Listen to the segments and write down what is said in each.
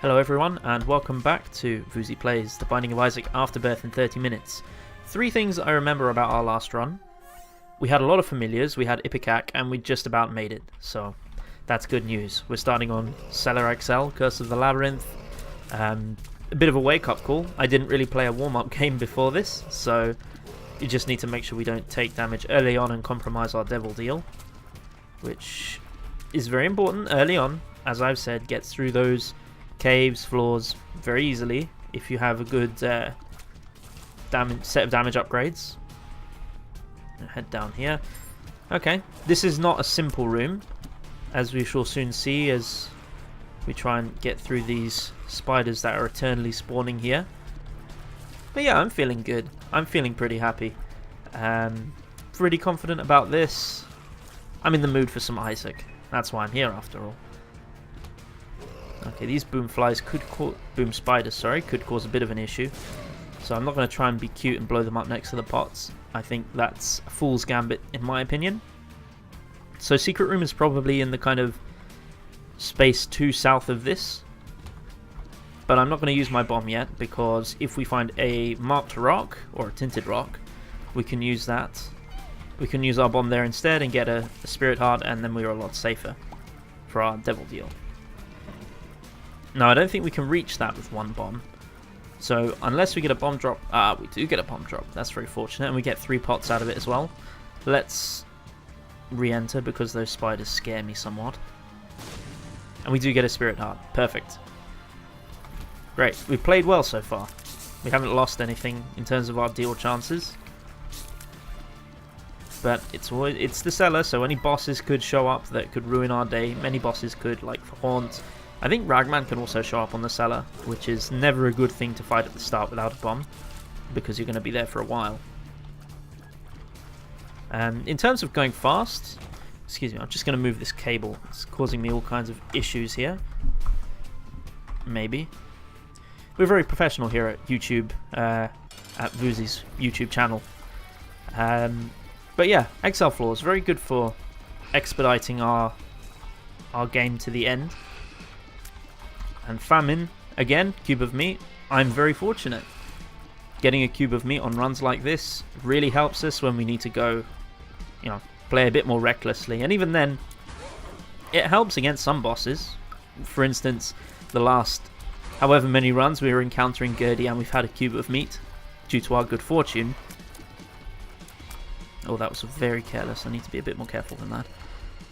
Hello everyone, and welcome back to Voozie Plays The Binding of Isaac Afterbirth in 30 minutes. Three things I remember about our last run. We had a lot of familiars, we had Ipecac, and we just about made it, so that's good news. We're starting on Cellar XL, Curse of the Labyrinth. A bit of a wake-up call. I didn't really play a warm-up game before this, so you just need to make sure we don't take damage early on and compromise our devil deal, which is very important early on. As I've said, get through those caves, floors very easily if you have a good set of damage upgrades. Head down here. Okay, this is not a simple room, as we shall soon see as we try and get through these spiders that are eternally spawning here. But yeah, I'm feeling good. I'm feeling pretty happy. Pretty confident about this. I'm in the mood for some Isaac. That's why I'm here after all. Okay, these boom spiders, could cause a bit of an issue. So I'm not going to try and be cute and blow them up next to the pots. I think that's a fool's gambit in my opinion. So secret room is probably in the kind of space to south of this. But I'm not going to use my bomb yet, because if we find a marked rock or a tinted rock, we can use that. We can use our bomb there instead and get a spirit heart, and then we're a lot safer for our devil deal. Now, I don't think we can reach that with one bomb. So, unless we get a bomb drop... we do get a bomb drop. That's very fortunate. And we get 3 pots out of it as well. Let's re-enter, because those spiders scare me somewhat. And we do get a spirit heart. Perfect. Great. We've played well so far. We haven't lost anything in terms of our deal chances. But it's the cellar, so any bosses could show up that could ruin our day. Many bosses could, like for Haunt. I think Ragman can also show up on the cellar, which is never a good thing to fight at the start without a bomb, because you're going to be there for a while. In terms of going fast, excuse me, I'm just going to move this cable. It's causing me all kinds of issues here. Maybe. We're very professional here at YouTube, at Voozie's YouTube channel. But yeah, XL floors, very good for expediting our game to the end. And famine, again, cube of meat. I'm very fortunate. Getting a cube of meat on runs like this really helps us when we need to go, play a bit more recklessly. And even then, it helps against some bosses. For instance, the last however many runs we were encountering Gurdy and we've had a cube of meat due to our good fortune. Oh, that was very careless. I need to be a bit more careful than that.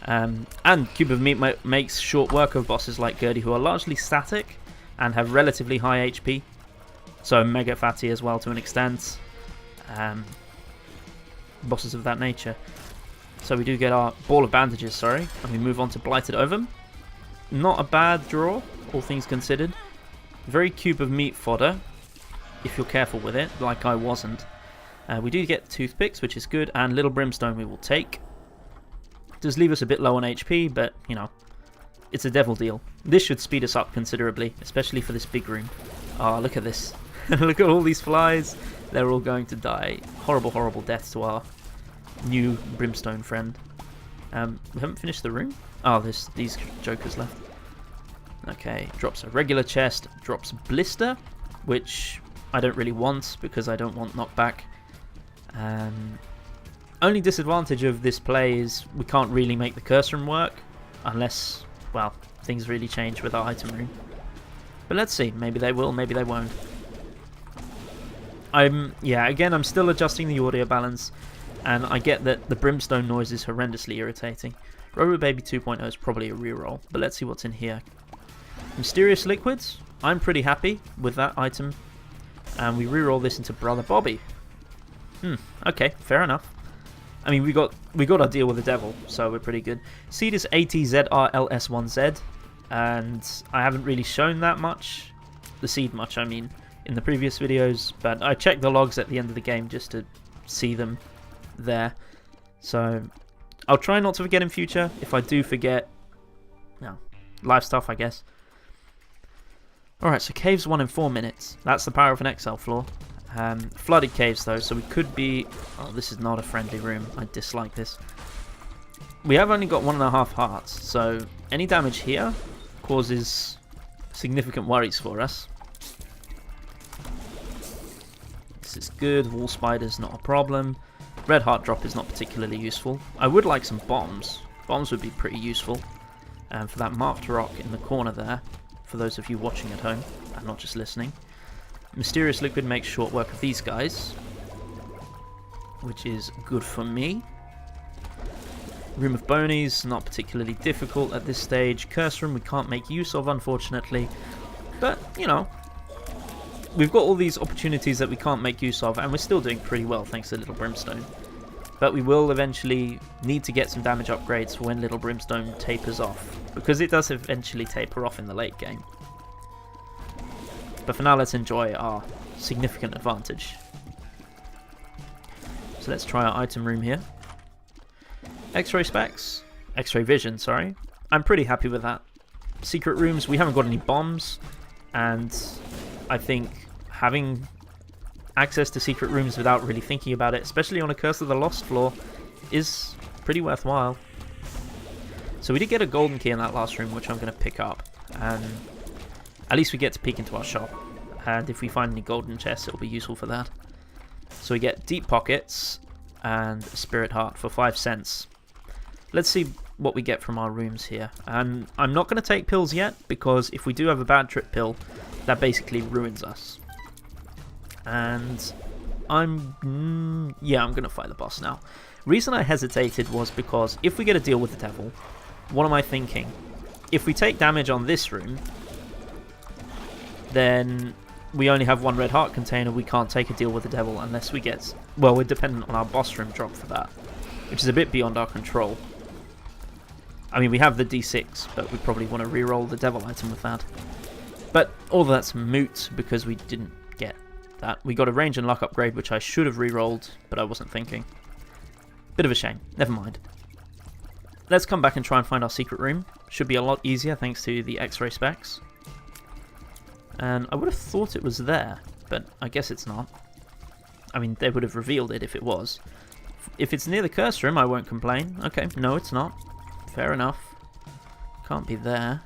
And cube of meat makes short work of bosses like Gurdy, who are largely static and have relatively high HP. So mega fatty as well to an extent. Bosses of that nature. So we do get our ball of bandages, and we move on to Blighted Ovum. Not a bad draw, all things considered. Very cube of meat fodder, if you're careful with it, like I wasn't. We do get toothpicks, which is good, and little brimstone we will take. Does leave us a bit low on HP, but, it's a devil deal. This should speed us up considerably, especially for this big room. Ah, look at this. Look at all these flies. They're all going to die. Horrible, horrible death to our new brimstone friend. We haven't finished the room? Oh, there's these jokers left. Okay, drops a regular chest, drops blister, which I don't really want because I don't want knockback. Only disadvantage of this play is we can't really make the curse room work unless, well, things really change with our item room. But let's see, maybe they will, maybe they won't. Again, I'm still adjusting the audio balance, and I get that the brimstone noise is horrendously irritating. Robo Baby 2.0 is probably a reroll, but let's see what's in here. Mysterious Liquids, I'm pretty happy with that item. And we reroll this into Brother Bobby. Okay, fair enough. I mean, we got our deal with the devil, so we're pretty good. Seed is ATZR LS1Z, and I haven't really shown that much, the seed much I mean, in the previous videos, but I checked the logs at the end of the game just to see them there. So I'll try not to forget in future. If I do forget, life stuff I guess. Alright, so caves 1 in 4 minutes. That's the power of an XL floor. Flooded caves though, so we could be... Oh, this is not a friendly room. I dislike this. We have only got 1.5 hearts, so any damage here causes significant worries for us. This is good. Wall spider's not a problem. Red heart drop is not particularly useful. I would like some bombs. Bombs would be pretty useful. And for that marked rock in the corner there, for those of you watching at home and not just listening. Mysterious liquid makes short work of these guys, which is good for me. Room of Bonies, not particularly difficult at this stage. Curse room we can't make use of, unfortunately. But, you know, we've got all these opportunities that we can't make use of, and we're still doing pretty well thanks to Little Brimstone. But we will eventually need to get some damage upgrades for when Little Brimstone tapers off, because it does eventually taper off in the late game. But for now, let's enjoy our significant advantage. So let's try our item room here. X-ray specs, X-ray vision, sorry. I'm pretty happy with that. Secret rooms, we haven't got any bombs, and I think having access to secret rooms without really thinking about it, especially on a Curse of the Lost floor, is pretty worthwhile. So we did get a golden key in that last room, which I'm going to pick up, and at least we get to peek into our shop, and if we find any golden chests, it'll be useful for that. So we get deep pockets and a spirit heart for 5 cents. Let's see what we get from our rooms here. And I'm not going to take pills yet, because if we do have a bad trip pill, that basically ruins us. And I'm going to fight the boss now. Reason I hesitated was because if we get a deal with the devil, what am I thinking? If we take damage on this room, then we only have one red heart container. We can't take a deal with the devil unless we get... Well, we're dependent on our boss room drop for that, which is a bit beyond our control. I mean, we have the D6, but we probably want to reroll the devil item with that. But all that's moot because we didn't get that. We got a range and luck upgrade, which I should have rerolled, but I wasn't thinking. Bit of a shame. Never mind. Let's come back and try and find our secret room. Should be a lot easier thanks to the X-ray specs. And I would have thought it was there, but I guess it's not. I mean, they would have revealed it if it was. If it's near the curse room, I won't complain. Okay, no, it's not. Fair enough. Can't be there.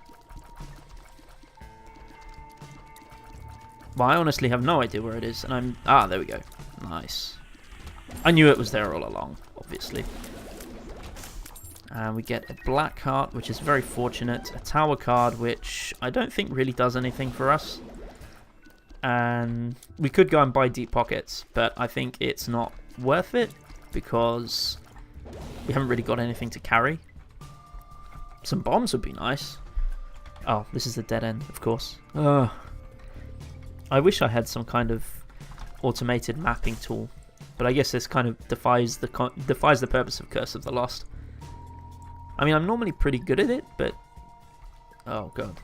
Well, I honestly have no idea where it is, and I'm... Ah, there we go. Nice. I knew it was there all along, obviously. And we get a black heart, which is very fortunate. A tower card, which I don't think really does anything for us. And we could go and buy deep pockets, but I think it's not worth it because we haven't really got anything to carry. Some bombs would be nice. Oh, this is the dead end, of course. I wish I had some kind of automated mapping tool, but I guess this kind of defies the purpose of Curse of the Lost. I mean, I'm normally pretty good at it, but... Oh, God.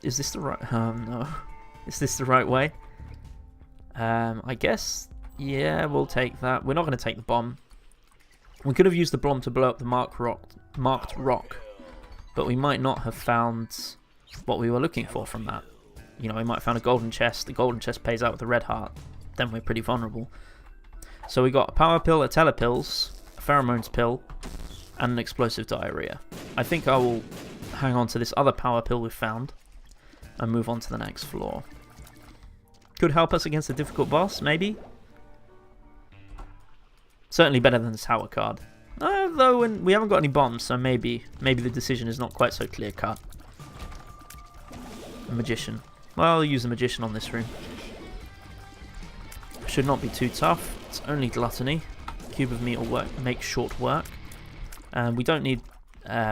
Is this the right... no. Is this the right way? I guess... Yeah, we'll take that. We're not going to take the bomb. We could have used the bomb to blow up the marked rock, but we might not have found what we were looking for from that. You know, we might have found a golden chest. The golden chest pays out with a red heart. Then we're pretty vulnerable. So we got a power pill, a telepills, a pheromones pill, and an explosive diarrhea. I think I will hang on to this other power pill we've found and move on to the next floor. Could help us against a difficult boss, maybe? Certainly better than the tower card. Though we haven't got any bombs, so maybe the decision is not quite so clear-cut. A magician. Well, I'll use a magician on this room. Should not be too tough. It's only gluttony. Cube of meat will make short work. And we don't need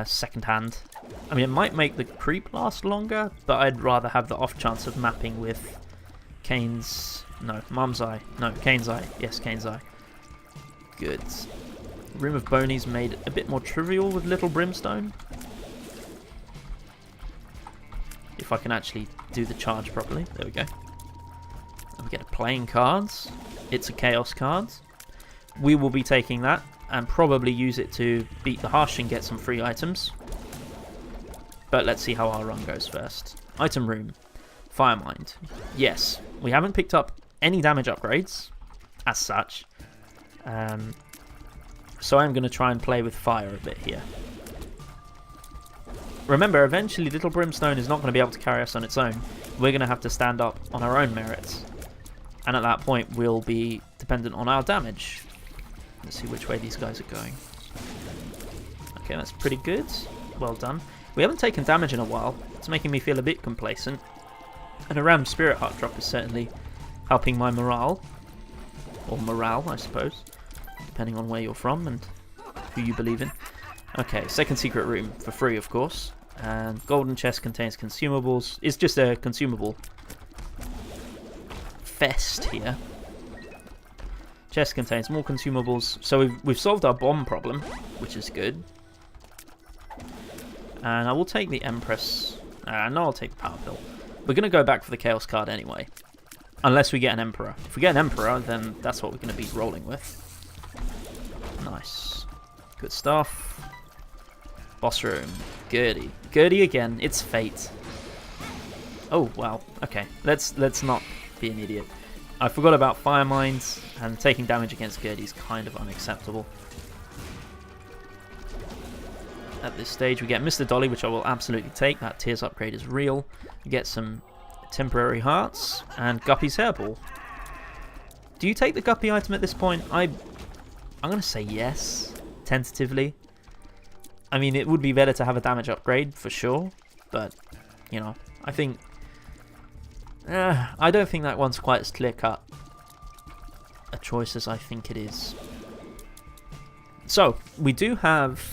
second hand. I mean, it might make the creep last longer, but I'd rather have the off chance of mapping with Kane's... No, Mum's Eye. No, Kane's Eye. Yes, Kane's Eye. Good. Room of Bonies made a bit more trivial with Little Brimstone. If I can actually do the charge properly. There we go. And we get a playing cards. It's a chaos card. We will be taking that and probably use it to beat the Harsh and get some free items. But let's see how our run goes first. Item room. Firemind. Yes, we haven't picked up any damage upgrades as such. So I'm going to try and play with fire a bit here. Remember, eventually Little Brimstone is not going to be able to carry us on its own. We're going to have to stand up on our own merits. And at that point, we'll be dependent on our damage. Let's see which way these guys are going. Okay, that's pretty good. Well done. We haven't taken damage in a while. It's making me feel a bit complacent. And a random Spirit Heart drop is certainly helping my morale. Or morale, I suppose. Depending on where you're from and who you believe in. Okay, second secret room for free, of course. And golden chest contains consumables. It's just a consumable fest here. Chest contains more consumables. So we've solved our bomb problem, which is good. And I will take the Empress. No, I'll take the Power Pill. We're going to go back for the Chaos card anyway. Unless we get an Emperor. If we get an Emperor, then that's what we're going to be rolling with. Nice. Good stuff. Boss room. Gertie. Gertie again. It's fate. Oh, wow. Okay. Let's not be an idiot. I forgot about Fire Mines, and taking damage against Gertie is kind of unacceptable. At this stage, we get Mr. Dolly, which I will absolutely take. That Tears upgrade is real. We get some temporary hearts, and Guppy's Hairball. Do you take the Guppy item at this point? I'm going to say yes, tentatively. I mean, it would be better to have a damage upgrade, for sure. But, you know, I think... I don't think that one's quite as clear-cut a choice as I think it is. So, we do have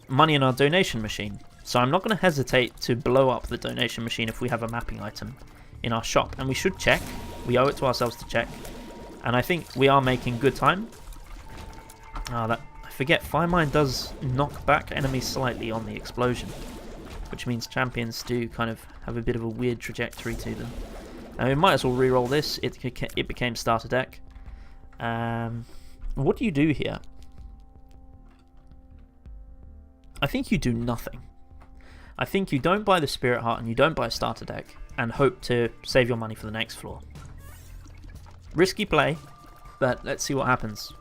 money in our donation machine. So I'm not going to hesitate to blow up the donation machine if we have a mapping item in our shop. And we should check. We owe it to ourselves to check. And I think we are making good time. I forget, Fire Mine does knock back enemies slightly on the explosion. Which means champions do kind of have a bit of a weird trajectory to them. And we might as well reroll this. It became starter deck. What do you do here? I think you do nothing. I think you don't buy the Spirit Heart and you don't buy a starter deck and hope to save your money for the next floor. Risky play, but let's see what happens.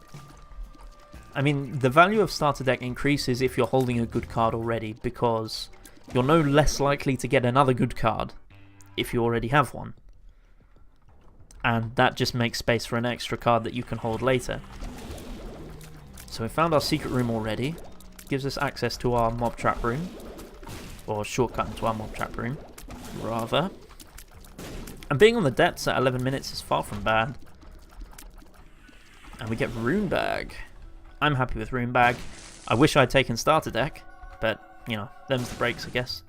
I mean, the value of starter deck increases if you're holding a good card already, because you're no less likely to get another good card if you already have one. And that just makes space for an extra card that you can hold later. So we found our secret room already. Gives us access to our mob trap room. Or shortcut into our mob trap room, rather. And being on the depths at 11 minutes is far from bad. And we get Rune Bag. I'm happy with Rune Bag. I wish I'd taken starter deck, but, you know, them's the breaks, I guess.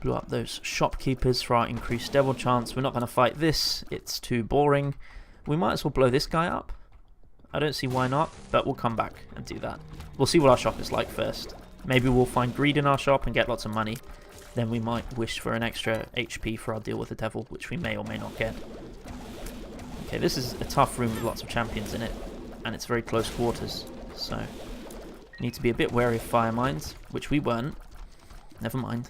Blew up those shopkeepers for our increased devil chance. We're not going to fight this. It's too boring. We might as well blow this guy up. I don't see why not, but we'll come back and do that. We'll see what our shop is like first. Maybe we'll find greed in our shop and get lots of money. Then we might wish for an extra HP for our deal with the devil, which we may or may not get. Okay, this is a tough room with lots of champions in it, and it's very close quarters, so need to be a bit wary of fire mines, which we weren't. Never mind.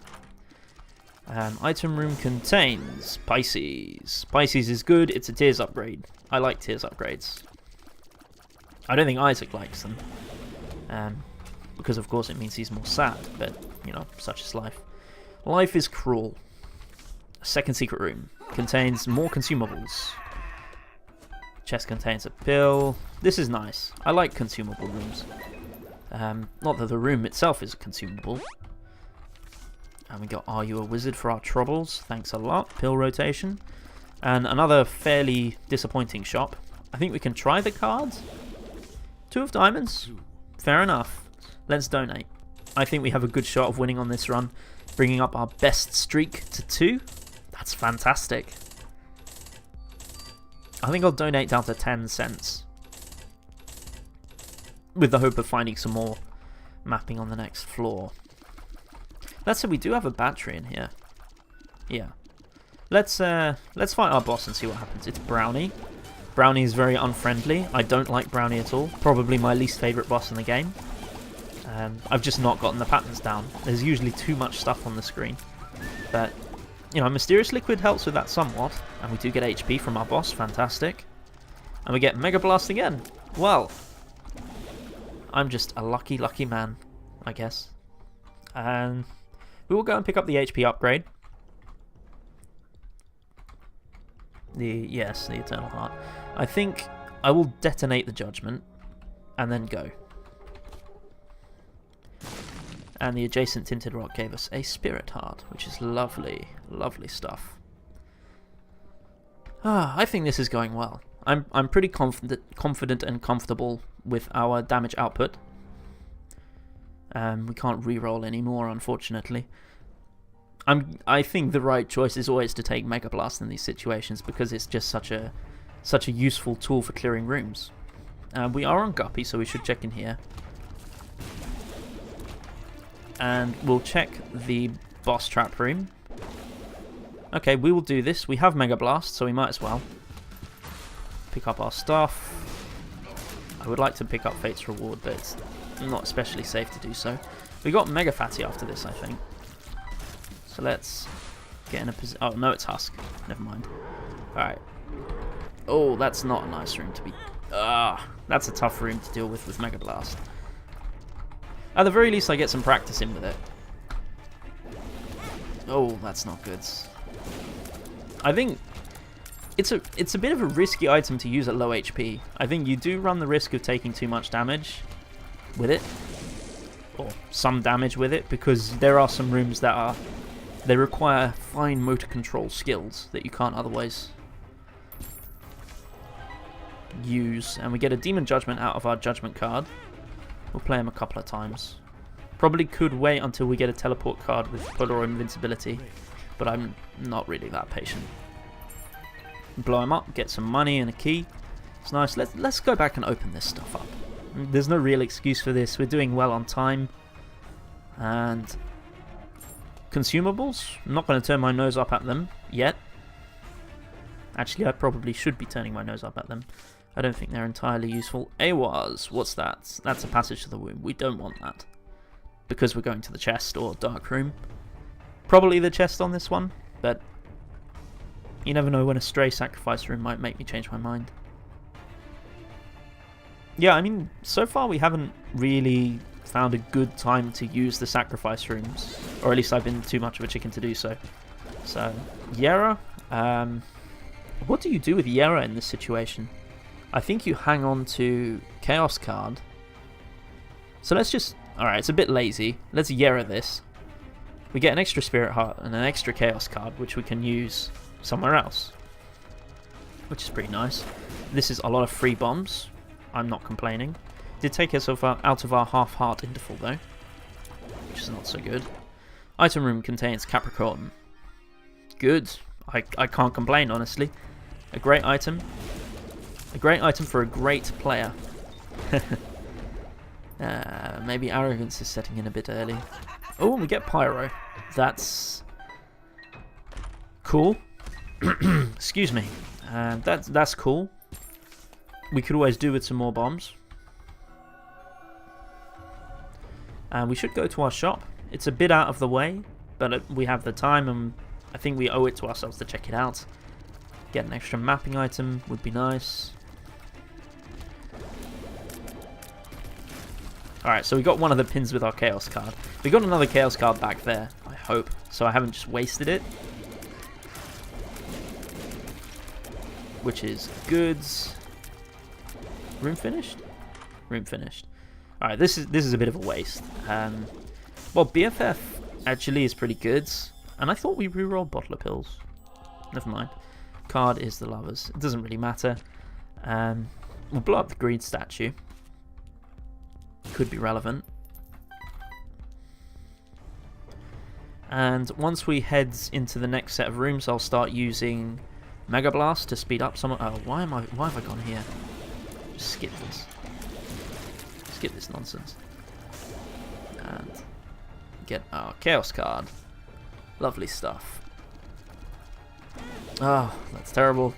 Item room contains Pisces. Pisces is good. It's a Tears upgrade. I like Tears upgrades. I don't think Isaac likes them. Because of course it means he's more sad, but, you know, such is life. Life is cruel. Second secret room contains more consumables. Chest contains a pill. This is nice. I like consumable rooms. Not that the room itself is consumable. And we got Are You a Wizard for our troubles. Thanks a lot. Pill rotation. And another fairly disappointing shop. I think we can try the cards. 2 of diamonds. Fair enough. Let's donate. I think we have a good shot of winning on this run. Bringing up our best streak to 2. That's fantastic. I think I'll donate down to 10 cents. With the hope of finding some more mapping on the next floor. That said, we do have a battery in here. Yeah. Let's fight our boss and see what happens. It's Brownie. Brownie is very unfriendly. I don't like Brownie at all. Probably my least favourite boss in the game. I've just not gotten the patterns down. There's usually too much stuff on the screen. But, you know, Mysterious Liquid helps with that somewhat. And we do get HP from our boss. Fantastic. And we get Mega Blast again. Well, I'm just a lucky, lucky man, I guess. And we will go and pick up the HP upgrade. The Eternal Heart. I think I will detonate the Judgment and then go. And the adjacent Tinted Rock gave us a Spirit Heart, which is lovely, lovely stuff. I think this is going well. I'm pretty confident and comfortable with our damage output. We can't reroll anymore, unfortunately. I think the right choice is always to take Mega Blast in these situations because it's just such a useful tool for clearing rooms. We are on Guppy, so we should check in here. And we'll check the boss trap room. Okay, we will do this. We have Mega Blast, so we might as well pick up our stuff. I would like to pick up Fate's Reward, but it's not especially safe to do so. We got Mega Fatty after this, I think. So let's get in a position. Oh, no, it's Husk. Never mind. Alright. Oh, that's not a nice room to be... that's a tough room to deal with Mega Blast. At the very least, I get some practice in with it. Oh, that's not good. I think it's a bit of a risky item to use at low HP. I think you do run the risk of taking too much damage with it, or some damage with it, because there are some rooms that they require fine motor control skills that you can't otherwise use. And we get a Demon Judgment out of our Judgment card. We'll play him a couple of times. Probably could wait until we get a teleport card with Polar Invincibility, but I'm not really that patient. Blow him up, get some money and a key. It's nice. Let's go back and open this stuff up. There's no real excuse for this. We're doing well on time. And consumables. I'm not going to turn my nose up at them yet. Actually, I probably should be turning my nose up at them. I don't think they're entirely useful. AWAS, what's that? That's a passage to the womb. We don't want that, because we're going to the chest or dark room. Probably the chest on this one, but you never know when a stray sacrifice room might make me change my mind. Yeah, I mean, so far we haven't really found a good time to use the sacrifice rooms, or at least I've been too much of a chicken to do so. So, Yera, what do you do with Yera in this situation? I think you hang on to Chaos card. So let's just... Alright, it's a bit lazy. Let's Yera this. We get an extra Spirit Heart and an extra Chaos card, which we can use somewhere else, which is pretty nice. This is a lot of free bombs. I'm not complaining. Did take us out of our half-heart interval, though, which is not so good. Item room contains Capricorn. Good. I can't complain, honestly. A great item. A great item for a great player. Maybe Arrogance is setting in a bit early. Oh, we get Pyro. That's cool. Excuse me. That's cool. We could always do with some more bombs. We should go to our shop. It's a bit out of the way, but we have the time, and I think we owe it to ourselves to check it out. Get an extra mapping item would be nice. Alright, so we got one of the pins with our Chaos card. We got another Chaos card back there, I hope, so I haven't just wasted it. Which is goods. Room finished? Room finished. Alright, this is a bit of a waste. Well, BFF actually is pretty good, and I thought we rerolled Bottle of Pills. Never mind. Card is the Lovers. It doesn't really matter. We'll blow up the green statue. Could be relevant. And once we head into the next set of rooms, I'll start using Mega Blast to speed up some. Oh, why have I gone here? Just skip this. Skip this nonsense. And get our Chaos card. Lovely stuff. Oh, that's terrible.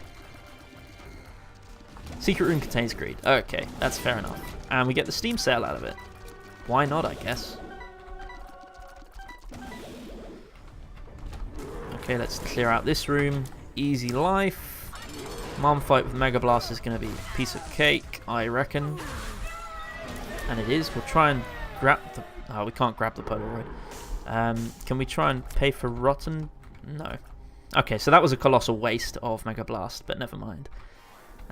Secret room contains greed. Okay, that's fair enough. And we get the Steam sale out of it. Why not, I guess. Okay, let's clear out this room. Easy life. Mom fight with Mega Blast is going to be a piece of cake, I reckon. And it is. We'll try and grab the... Oh, we can't grab the Polaroid. Can we try and pay for Rotten? No. Okay, so that was a colossal waste of Mega Blast, but never mind.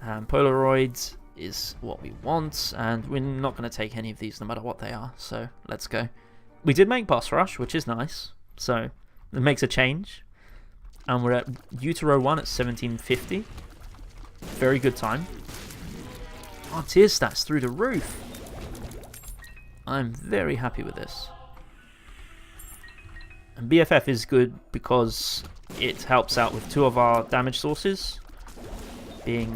Polaroids is what we want, and we're not going to take any of these no matter what they are, so let's go. We did make Boss Rush, which is nice, so it makes a change. And we're at Utero 1 at 1750. Very good time. Our tier stats through the roof. I'm very happy with this. And BFF is good because it helps out with 2 of our damage sources, being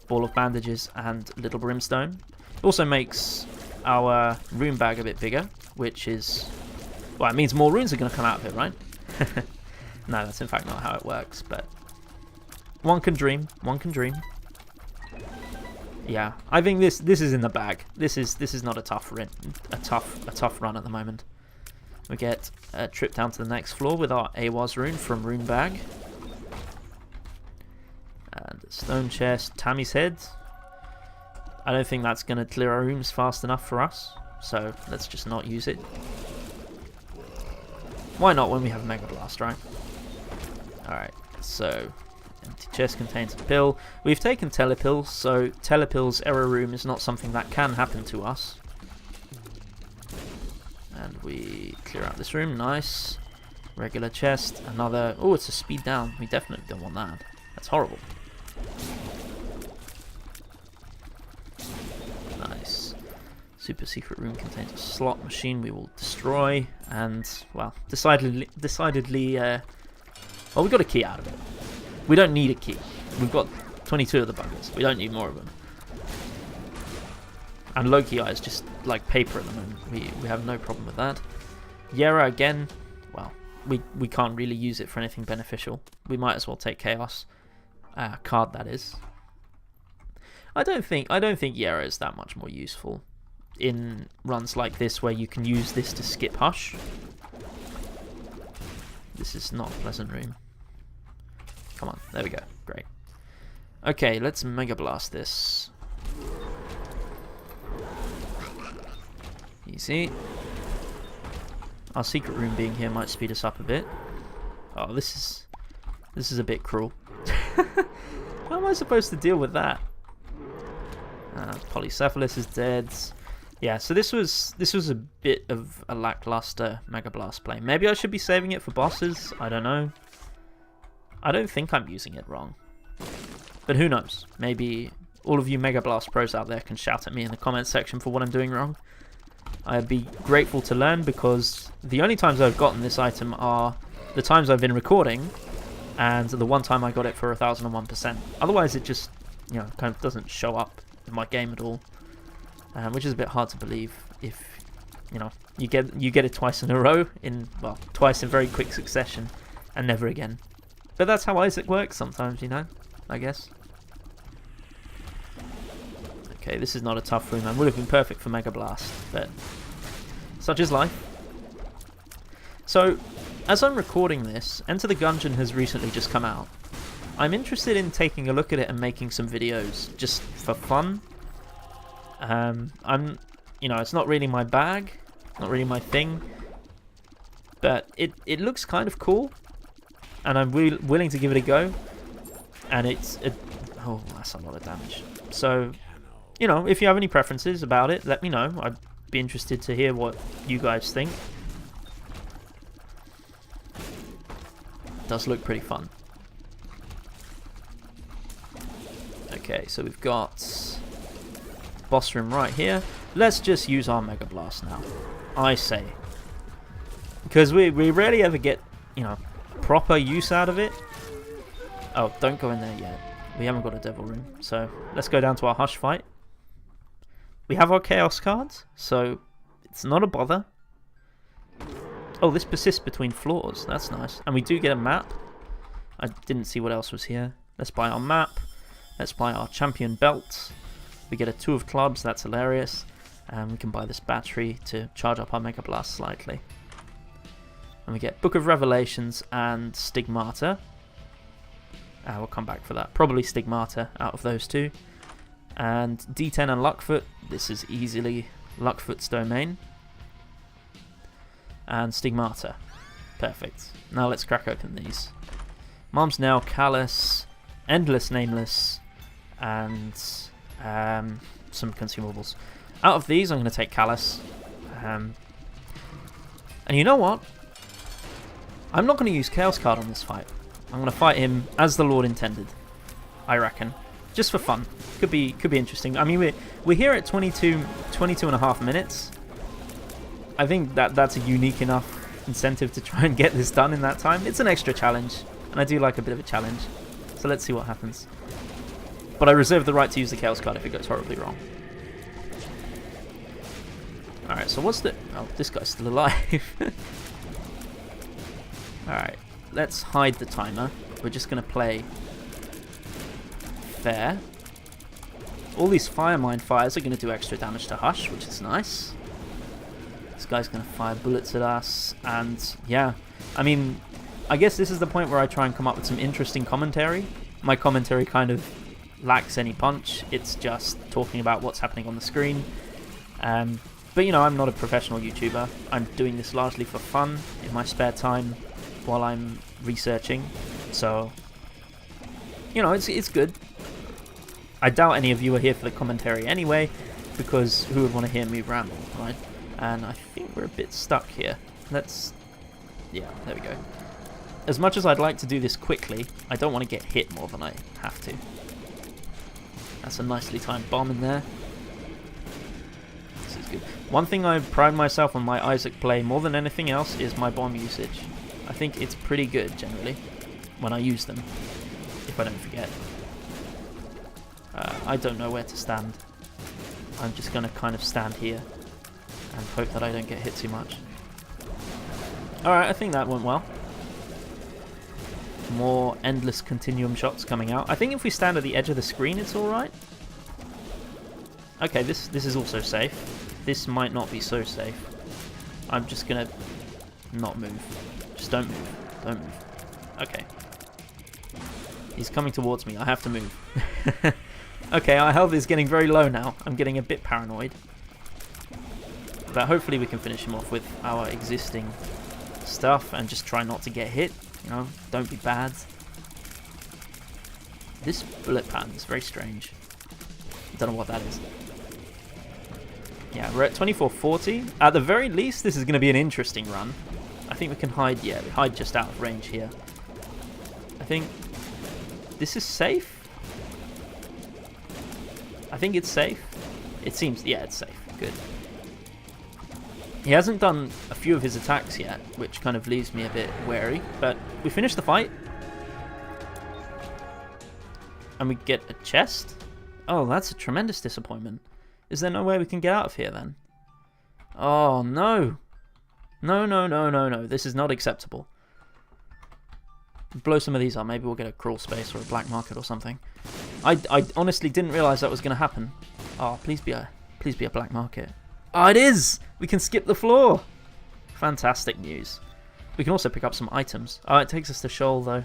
Ball of Bandages and Little Brimstone. It also makes our rune bag a bit bigger, which is... well, it means more runes are going to come out of it, right? No, that's in fact not how it works, but... one can dream, one can dream. Yeah, I think this is in the bag. This is not a tough run at the moment. We get a trip down to the next floor with our AWAS rune from Rune Bag. And a stone chest, Tammy's head. I don't think that's going to clear our rooms fast enough for us, so let's just not use it. Why not when we have Mega Blast, right? Alright, so empty chest contains a pill. We've taken Telepills, so Telepills error room is not something that can happen to us. And we clear out this room, nice. Regular chest, another... oh, it's a speed down. We definitely don't want that. That's horrible. Nice. Super secret room contains a slot machine we will destroy. And, well, decidedly well, we got a key out of it. We don't need a key. We've got 22 of the buggers. We don't need more of them. And Loki Eye is just like paper at the moment. We have no problem with that. Yera again, well, we can't really use it for anything beneficial. We might as well take Chaos card, that is. I don't think Yera is that much more useful in runs like this where you can use this to skip Hush. This is not a pleasant room. Come on, there we go. Great. Okay, let's Mega Blast this. Easy. Our secret room being here might speed us up a bit. Oh, this is a bit cruel. How am I supposed to deal with that? Polycephalus is dead. Yeah, so this was a bit of a lackluster Mega Blast play. Maybe I should be saving it for bosses. I don't know. I don't think I'm using it wrong. But who knows? Maybe all of you Mega Blast pros out there can shout at me in the comments section for what I'm doing wrong. I'd be grateful to learn, because the only times I've gotten this item are the times I've been recording and the one time I got it for 1001%. Otherwise it just, you know, kind of doesn't show up in my game at all. Which is a bit hard to believe if, you know, you get it twice in a row, well, twice in very quick succession, and never again. But that's how Isaac works sometimes, you know, I guess. Okay, this is not a tough room, man. Would have been perfect for Mega Blast, but such is life. So, as I'm recording this, Enter the Gungeon has recently just come out. I'm interested in taking a look at it and making some videos, just for fun. You know, it's not really my bag, not really my thing, but it looks kind of cool, and I'm willing to give it a go. And oh, that's a lot of damage. So, you know, if you have any preferences about it, let me know. I'd be interested to hear what you guys think. It does look pretty fun. Okay, so we've got boss room right here. Let's just use our Mega Blast now, I say. Because we rarely ever get, you know, proper use out of it. Oh, don't go in there yet. We haven't got a devil room, so let's go down to our Hush fight. We have our Chaos cards, so it's not a bother. Oh, this persists between floors. That's nice. And we do get a map. I didn't see what else was here. Let's buy our map. Let's buy our champion belt. We get a 2 of clubs. That's hilarious. And we can buy this battery to charge up our Mega Blast slightly. And we get Book of Revelations and Stigmata. We'll come back for that. Probably Stigmata out of those two. And D10 and Luckfoot. This is easily Luckfoot's domain. and Stigmata. Perfect. Now let's crack open these. Mom's Nail, Callus, Endless Nameless, and some consumables. Out of these, I'm going to take Callus. And you know what? I'm not going to use Chaos Card on this fight. I'm going to fight him as the Lord intended, I reckon. Just for fun. Could be interesting. I mean, we're here at 22 and a half minutes. I think that's a unique enough incentive to try and get this done in that time. It's an extra challenge, and I do like a bit of a challenge. So let's see what happens. But I reserve the right to use the Chaos Card if it goes horribly wrong. Alright, so what's the... Oh, this guy's still alive. Alright, let's hide the timer. We're just going to play fair. All these Fire Mine fires are going to do extra damage to Hush, which is nice. This guy's going to fire bullets at us, and yeah, I mean, I guess this is the point where I try and come up with some interesting commentary. My commentary kind of lacks any punch. It's just talking about what's happening on the screen. But you know, I'm not a professional YouTuber. I'm doing this largely for fun in my spare time while I'm researching. So, you know, it's good. I doubt any of you are here for the commentary anyway, because who would want to hear me ramble, right? And I think we're a bit stuck here. Yeah, there we go. As much as I'd like to do this quickly, I don't want to get hit more than I have to. That's a nicely timed bomb in there. This is good. One thing I pride myself on my Isaac play more than anything else is my bomb usage. I think it's pretty good, generally, when I use them, if I don't forget. I don't know where to stand. I'm just going to kind of stand here and hope that I don't get hit too much. Alright, I think that went well. More endless continuum shots coming out. I think if we stand at the edge of the screen, it's alright. Okay, this is also safe. This might not be so safe. I'm just gonna not move. Just don't move. Don't move. Okay. He's coming towards me. I have to move. Okay, our health is getting very low now. I'm getting a bit paranoid. But hopefully we can finish him off with our existing stuff and just try not to get hit. You know, don't be bad. This bullet pattern is very strange. I don't know what that is. Yeah, we're at 2440. At the very least, this is going to be an interesting run. I think we can hide, yeah, we hide just out of range here. I think this is safe. I think it's safe. It seems, yeah, it's safe. Good. He hasn't done a few of his attacks yet, which kind of leaves me a bit wary. But we finish the fight. And we get a chest. Oh, that's a tremendous disappointment. Is there no way we can get out of here then? Oh, no. No, no, no, no, no. This is not acceptable. Blow some of these up. Maybe we'll get a crawl space or a black market or something. I honestly didn't realise that was going to happen. Oh, please be a black market. Oh, it is! We can skip the floor! Fantastic news. We can also pick up some items. Oh, it takes us to Shoal, though.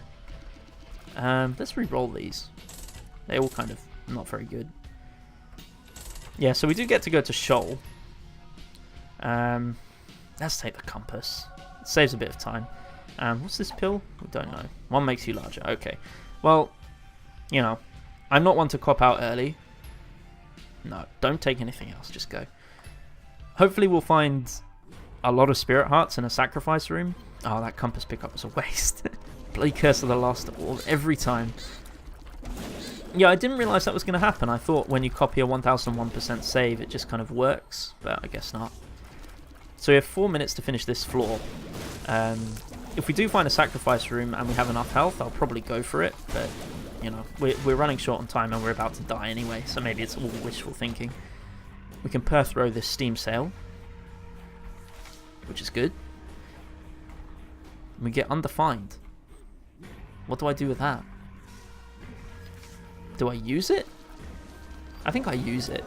Let's re-roll these. They're all kind of not very good. Yeah, so we do get to go to Shoal. Let's take the compass. It saves a bit of time. What's this pill? We don't know. One makes you larger. Okay. Well, you know, I'm not one to cop out early. No, don't take anything else. Just go. Hopefully we'll find a lot of spirit hearts in a sacrifice room. Oh, that compass pickup was a waste. Bloody Curse of the Last every time. Yeah, I didn't realise that was going to happen. I thought when you copy a 1001% save, it just kind of works, but I guess not. So we have 4 minutes to finish this floor. If we do find a sacrifice room and we have enough health, I'll probably go for it, but, you know, we're running short on time and we're about to die anyway, so maybe it's all wishful thinking. We can throw this steam sail, which is good. We get undefined. What do I do with that? Do I use it? I think I use it.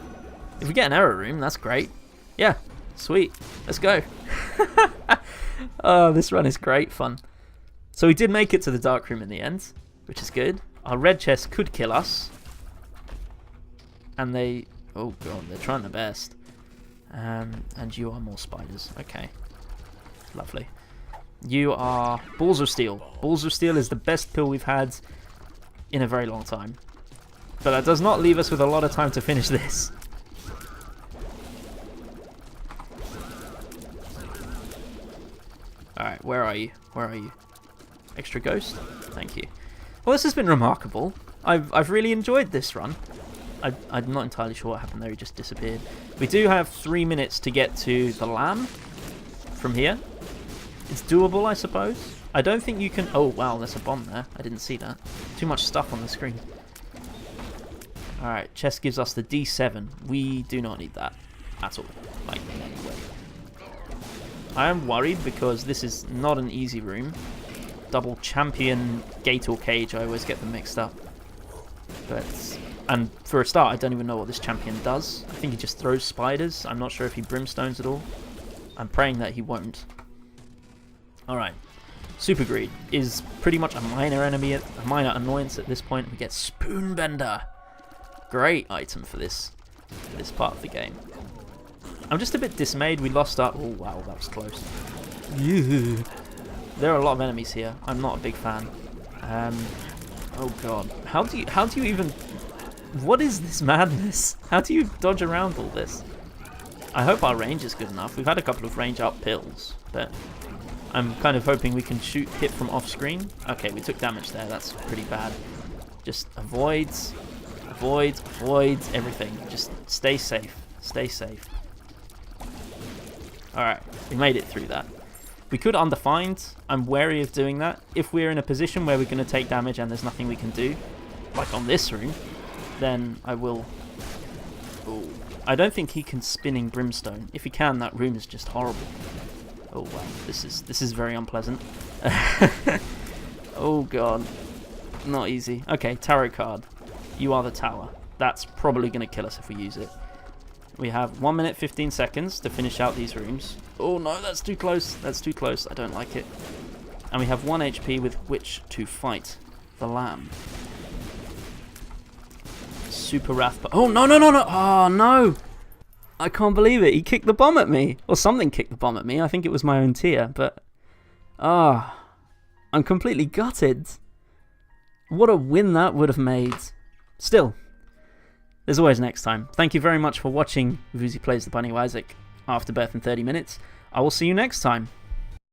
If we get an error room, that's great. Yeah, sweet. Let's go. Oh, this run is great fun. So we did make it to the dark room in the end, which is good. Our red chest could kill us. And they... Oh god, they're trying their best. And you are more spiders. Okay. Lovely. You are Balls of Steel. Balls of Steel is the best pill we've had in a very long time. But that does not leave us with a lot of time to finish this. Alright, where are you? Where are you? Extra ghost? Thank you. Well, this has been remarkable. I've really enjoyed this run. I'm not entirely sure what happened there, he just disappeared. We do have 3 minutes to get to the lamb from here. It's doable, I suppose. I don't think you can... Oh, wow, there's a bomb there. I didn't see that. Too much stuff on the screen. Alright, chest gives us the D7. We do not need that at all. Like, in any way. I am worried because this is not an easy room. Double champion gate or cage, I always get them mixed up. And for a start, I don't even know what this champion does. I think he just throws spiders. I'm not sure if he brimstones at all. I'm praying that he won't. Alright. Super Greed is pretty much a minor enemy, a minor annoyance at this point. We get Spoonbender. Great item for this part of the game. I'm just a bit dismayed. We lost our... Oh, wow, that was close. There are a lot of enemies here. I'm not a big fan. Oh, God. How do you even... What is this madness? How do you dodge around all this? I hope our range is good enough. We've had a couple of range up pills, but I'm kind of hoping we can hit from off screen. Okay, we took damage there. That's pretty bad. Just avoid everything. Just stay safe. Stay safe. Alright, we made it through that. We could undefined. I'm wary of doing that. If we're in a position where we're going to take damage and there's nothing we can do, like on this room, then I will... Oh, I don't think he can spinning brimstone. If he can, that room is just horrible. Oh wow, this is very unpleasant. Oh god, not easy. Okay, tarot card. You are the tower. That's probably going to kill us if we use it. We have 1 minute 15 seconds to finish out these rooms. Oh no, that's too close. That's too close. I don't like it. And we have 1 HP with which to fight the lamb. Super Wrath. Oh no no no no! Oh no! I can't believe it. He kicked the bomb at me, or something kicked the bomb at me. I think it was my own tier, but I'm completely gutted. What a win that would have made. Still, there's always next time. Thank you very much for watching Voozie Plays the Binding of Isaac Afterbirth in 30 minutes. I will see you next time.